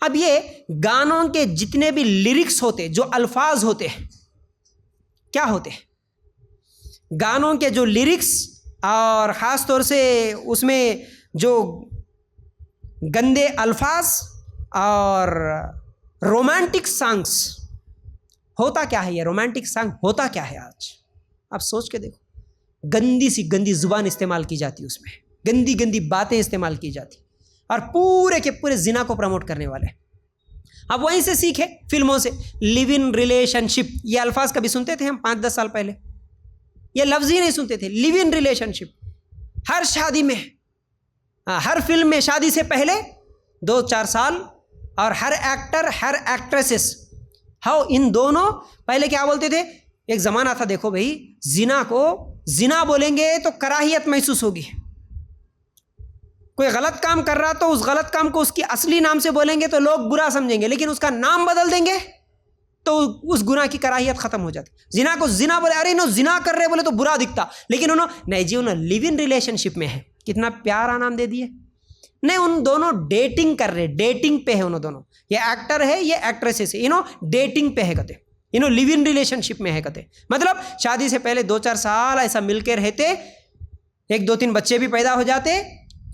अब ये गानों के जितने भी लिरिक्स होते, जो अल्फाज होते हैं, क्या होते हैं गानों के जो लिरिक्स, और ख़ास तौर से उसमें जो गंदे अल्फाज और रोमांटिक सॉन्ग्स, होता क्या है ये रोमांटिक सॉन्ग, होता क्या है आज आप सोच के देखो। गंदी सी गंदी ज़ुबान इस्तेमाल की जाती, उसमें गंदी गंदी बातें इस्तेमाल की जाती, और पूरे के पूरे जिना को प्रमोट करने वाले। अब वहीं से सीखे, फिल्मों से। लिव इन रिलेशनशिप, ये अल्फाज कभी सुनते थे हम 5-10 साल पहले? ये लफ्ज़ ही नहीं सुनते थे। लिव इन रिलेशनशिप, हर शादी में, हर फिल्म में शादी से पहले 2-4 साल, और हर एक्टर हर एक्ट्रेसेस, हाउ इन दोनों पहले क्या बोलते थे? एक ज़माना था, देखो भाई, जिना को जिना बोलेंगे तो कराहियत महसूस होगी। कोई गलत काम कर रहा तो उस गलत काम को उसकी असली नाम से बोलेंगे तो लोग बुरा समझेंगे, लेकिन उसका नाम बदल देंगे तो उस गुनाह की कराहियत खत्म हो जाती। जिना को जिना बोले, अरे इन्होंने जिना कर रहे बोले तो बुरा दिखता, लेकिन उन्होंने नहीं जी, उन्होंने लिव इन रिलेशनशिप में है, कितना प्यारा नाम दे दिए। नहीं, उन दोनों डेटिंग कर रहे, डेटिंग पे है उन्होंने दोनों, ये एक्टर है ये एक्ट्रेसेस है, इन्हों डेटिंग पे है कहते, इन्हों लिव इन रिलेशनशिप में है कहते। मतलब शादी से पहले 2-4 साल ऐसा मिलकर रहते, 1-2-3 बच्चे भी पैदा हो जाते।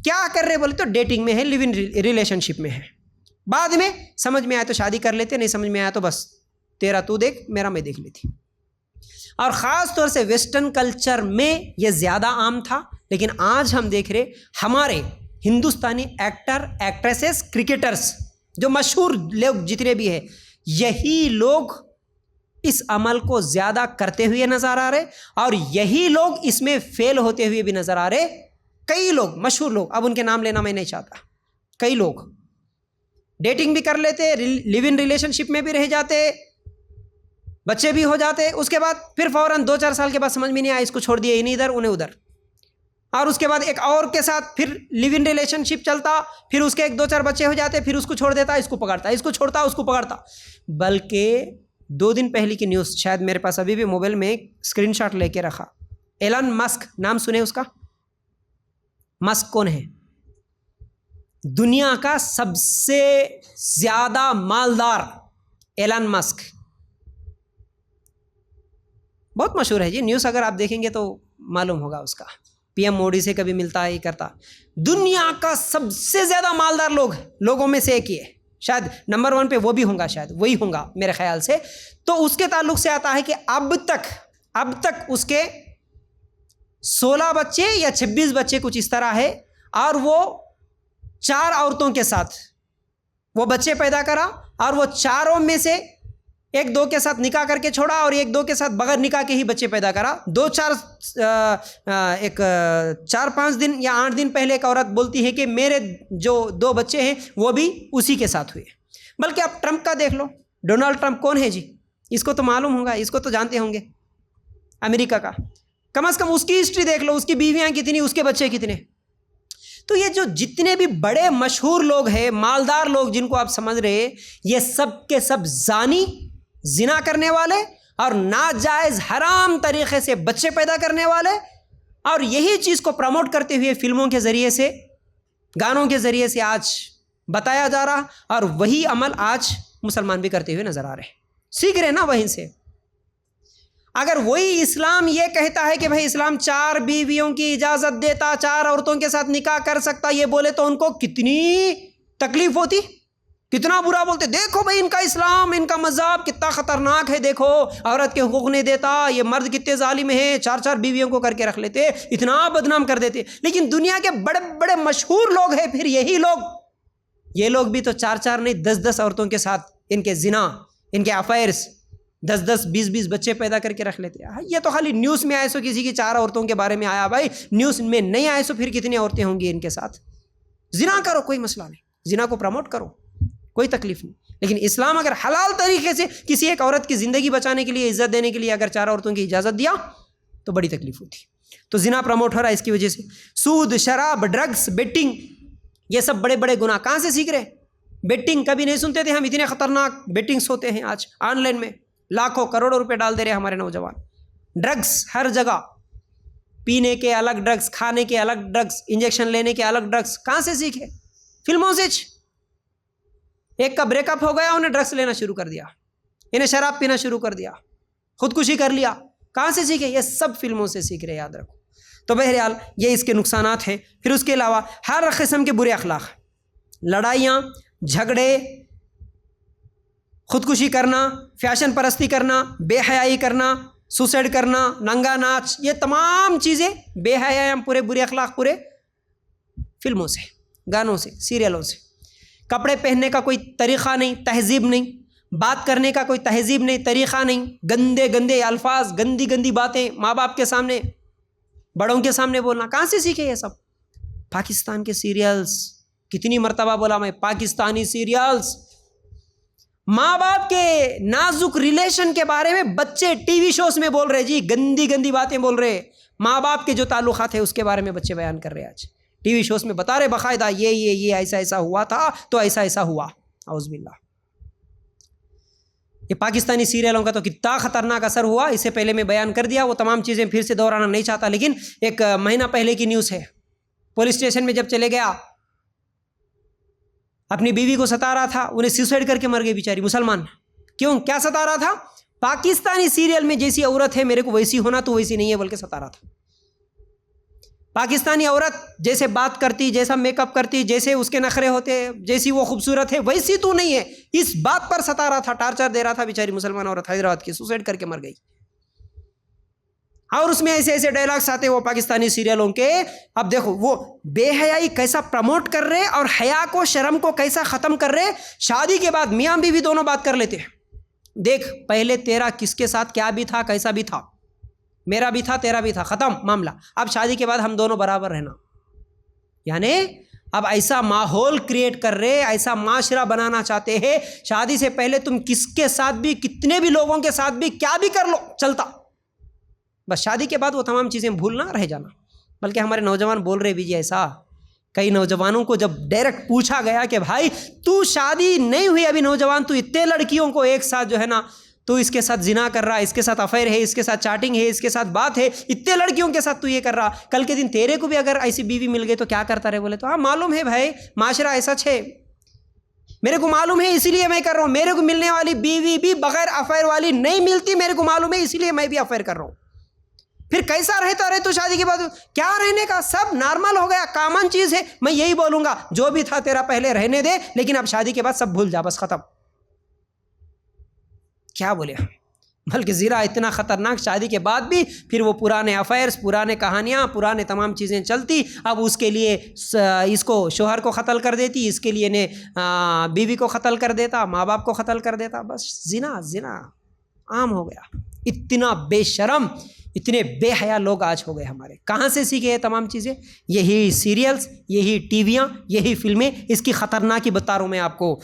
क्या कर रहे बोले तो डेटिंग में है, लिव इन रिलेशनशिप में है। बाद में समझ में आया तो शादी कर लेते, नहीं समझ में आया तो बस तेरा तू देख मेरा मैं देख लेती। और ख़ास तौर से वेस्टर्न कल्चर में ये ज़्यादा आम था, लेकिन आज हम देख रहे हमारे हिंदुस्तानी एक्टर एक्ट्रेसेस क्रिकेटर्स जो मशहूर लोग जितने भी हैं, यही लोग इस अमल को ज़्यादा करते हुए नज़र आ रहे, और यही लोग इसमें फेल होते हुए भी नज़र आ रहे। कई लोग मशहूर लोग, अब उनके नाम लेना मैं नहीं चाहता, कई लोग डेटिंग भी कर लेते, लिव इन रिलेशनशिप में भी रह जाते, बच्चे भी हो जाते, उसके बाद फिर फ़ौरन 2-4 साल के बाद समझ में नहीं आया, इसको छोड़ दिया, इन्हीं इधर उन्हें उधर, और उसके बाद एक और के साथ फिर लिव इन रिलेशनशिप चलता, फिर उसके 1-2-4 बच्चे हो जाते, फिर उसको छोड़ देता, इसको पकड़ता, इसको छोड़ता, उसको पकड़ता। बल्कि 2 दिन पहले की न्यूज़, शायद मेरे पास अभी भी मोबाइल में स्क्रीनशॉट लेके रखा, एलन मस्क, नाम सुने उसका? मस्क कौन है? दुनिया का सबसे ज़्यादा मालदार एलन मस्क, बहुत मशहूर है जी, न्यूज़ अगर आप देखेंगे तो मालूम होगा उसका। पीएम मोदी से कभी मिलता है, करता। दुनिया का सबसे ज़्यादा मालदार लोगों में से एक ही है, शायद नंबर 1 पे वो भी होगा, शायद वही होगा मेरे ख्याल से। तो उसके ताल्लुक से आता है कि अब तक उसके 16 बच्चे या 26 बच्चे कुछ इस तरह है, और वो 4 औरतों के साथ वो बच्चे पैदा करा, और वो चारों में से 1-2 के साथ निकाह करके छोड़ा, और 1-2 के साथ बगैर निकाह के ही बच्चे पैदा करा। 4-5 दिन या 8 दिन पहले एक औरत बोलती है कि मेरे जो 2 बच्चे हैं वो भी उसी के साथ हुए। बल्कि आप ट्रंप का देख लो, डोनाल्ड ट्रंप कौन है जी? इसको तो मालूम होगा, इसको तो जानते होंगे, अमेरिका का। कम से कम उसकी हिस्ट्री देख लो, उसकी बीवियाँ कितनी, उसके बच्चे कितने। तो ये जो जितने भी बड़े मशहूर लोग हैं, मालदार लोग जिनको आप समझ रहे, ये सब के सब जानी, जिना करने वाले, और नाजायज़ हराम तरीक़े से बच्चे पैदा करने वाले, और यही चीज़ को प्रमोट करते हुए फिल्मों के ज़रिए से, गानों के ज़रिए से आज बताया जा रहा, और वही अमल आज मुसलमान भी करते हुए नज़र आ रहे, सीख रहे ना वहीं से। अगर वही इस्लाम ये कहता है कि भाई इस्लाम 4 बीवियों की इजाज़त देता, 4 औरतों के साथ निकाह कर सकता, ये बोले तो उनको कितनी तकलीफ़ होती, कितना बुरा बोलते, देखो भाई इनका इस्लाम, इनका मज़हब कितना ख़तरनाक है, देखो औरत के हुकूक नहीं देता, ये मर्द कितने जालिम हैं, 4-4 बीवियों को करके रख लेते, इतना बदनाम कर देते। लेकिन दुनिया के बड़े बड़े मशहूर लोग हैं, फिर यही लोग, ये लोग भी तो 4-4 नहीं 10-10 औरतों के साथ इनके जिना, इनके अफेयर्स, 10-10 20-20 बच्चे पैदा करके रख लेते हैं। ये तो खाली न्यूज़ में आए सो किसी की 4 औरतों के बारे में आया, भाई न्यूज़ में नहीं आए सो फिर कितनी औरतें होंगी इनके साथ। जिना करो, कोई मसला नहीं, जिना को प्रमोट करो, कोई तकलीफ नहीं। लेकिन इस्लाम अगर हलाल तरीके से किसी एक औरत की ज़िंदगी बचाने के लिए, इज़्ज़त देने के लिए अगर 4 औरतों की इजाज़त दिया तो बड़ी तकलीफ होती। तो जिना प्रमोट हो रहा है इसकी वजह से। सूद, शराब, ड्रग्स, बेटिंग, ये सब बड़े बड़े गुनाह कहाँ से सीख रहे? बेटिंग कभी नहीं सुनते थे हम, इतने ख़तरनाक बेटिंग्स होते हैं आज ऑनलाइन में, लाखों करोड़ों रुपए डाल दे रहे हमारे नौजवान। ड्रग्स हर जगह, पीने के अलग ड्रग्स, खाने के अलग ड्रग्स, इंजेक्शन लेने के अलग ड्रग्स, कहाँ से सीखे? फिल्मों से। एक का ब्रेकअप हो गया, उन्हें ड्रग्स लेना शुरू कर दिया, इन्हें शराब पीना शुरू कर दिया, खुदकुशी कर लिया। कहाँ से सीखे? ये सब फिल्मों से सीख रहे, याद रखो। तो बहरहाल ये इसके नुकसानात हैं। फिर उसके अलावा हर किस्म के बुरे अखलाक, लड़ाइयाँ, झगड़े, खुदकुशी करना, फैशन परस्ती करना, बेहयाई करना, सुसाइड करना, नंगा नाच, ये तमाम चीज़ें बेहयाम पूरे बुरे अखलाक पूरे फिल्मों से, गानों से, सीरियलों से। कपड़े पहनने का कोई तरीक़ा नहीं, तहजीब नहीं, बात करने का कोई तहजीब नहीं, तरीक़ा नहीं, गंदे गंदे अल्फाज, गंदी गंदी बातें माँ बाप के सामने, बड़ों के सामने बोलना। कहाँ से सीखे ये सब? पाकिस्तान के सीरियल्स, कितनी मर्तबा बोला मैं, पाकिस्तानी सीरियल्स। माँ बाप के नाजुक रिलेशन के बारे में बच्चे टीवी शोज में बोल रहे जी, गंदी गंदी बातें बोल रहे। माँ बाप के जो ताल्लुकात है उसके बारे में बच्चे बयान कर रहे हैं। आज टीवी शोज में बता रहे बाकायदा, ये ऐसा ऐसा हुआ था, तो ऐसा ऐसा हुआ। औज़ुबिल्लाह। ये पाकिस्तानी सीरियलों का तो कितना ख़तरनाक असर हुआ, इससे पहले मैं बयान कर दिया, वो तमाम चीज़ें फिर से दोहराना नहीं चाहता। लेकिन एक महीना पहले की न्यूज़ है, पुलिस स्टेशन में जब चले गया, अपनी बीवी को सता रहा था, उन्हें सुसाइड करके मर गई बेचारी, मुसलमान। क्यों, क्या सता रहा था? पाकिस्तानी सीरियल में जैसी औरत है मेरे को वैसी होना, तो वैसी नहीं है, बोल के सता रहा था। पाकिस्तानी औरत जैसे बात करती, जैसा मेकअप करती, जैसे उसके नखरे होते, जैसी वो खूबसूरत है, वैसी तू नहीं है, इस बात पर सता रहा था, टार्चर दे रहा था बेचारी मुसलमान औरत, हैदराबाद की, सुसाइड करके मर गई। और उसमें ऐसे ऐसे डायलॉग्स आते वो पाकिस्तानी सीरियलों के। अब देखो वो बेहयाई कैसा प्रमोट कर रहे और हया को, शर्म को कैसा ख़त्म कर रहे। शादी के बाद मियाँ बीवी दोनों बात कर लेते हैं, देख पहले तेरा किसके साथ क्या भी था, कैसा भी था, मेरा भी था, तेरा भी था, ख़त्म मामला। अब शादी के बाद हम दोनों बराबर रहना। यानी अब ऐसा माहौल क्रिएट कर रहे, ऐसा माशरा बनाना चाहते हैं, शादी से पहले तुम किसके साथ भी, कितने भी लोगों के साथ भी क्या भी कर लो, चलता। बस शादी के बाद वो तमाम चीज़ें भूलना, रह जाना। बल्कि हमारे नौजवान बोल रहे भी जी ऐसा, कई नौजवानों को जब डायरेक्ट पूछा गया कि भाई तू शादी नहीं हुई अभी नौजवान, तू इतने लड़कियों को एक साथ जो है ना, तू इसके साथ जिना कर रहा है, इसके साथ अफेयर है, इसके साथ चैटिंग है, इसके साथ बात है, इतने लड़कियों के साथ तू ये कर रहा, कल के दिन तेरे को भी अगर ऐसी बीवी मिल गई तो क्या करता रहे? बोले तो हाँ मालूम है भाई, माशरा ऐसा है, मेरे को मालूम है इसीलिए मैं कर रहा हूँ। मेरे को मिलने वाली बीवी भी बगैर अफेयर वाली नहीं मिलती, मेरे को मालूम है, इसीलिए मैं भी अफेयर कर रहा हूँ। फिर कैसा रहता रहे तो शादी के बाद क्या रहने का, सब नॉर्मल हो गया, कॉमन चीज़ है। मैं यही बोलूँगा, जो भी था तेरा पहले रहने दे, लेकिन अब शादी के बाद सब भूल जा, बस ख़त्म। क्या बोले? बल्कि ज़िरा इतना ख़तरनाक, शादी के बाद भी फिर वो पुराने अफेयर्स, पुराने कहानियाँ, पुराने तमाम चीज़ें चलती। अब उसके लिए इसको शोहर को क़त्ल कर देती, इसके लिए ने बीवी को क़त्ल कर देता, माँ बाप को क़त्ल कर देता। बस ज़िना आम हो गया। इतना बेशरम, इतने बेहया लोग आज हो गए हमारे। कहाँ से सीखे ये तमाम चीज़ें? यही सीरियल्स, यही टीवियाँ, यही फिल्में, इसकी ख़तरनाकी बता रहा हूँ मैं आपको।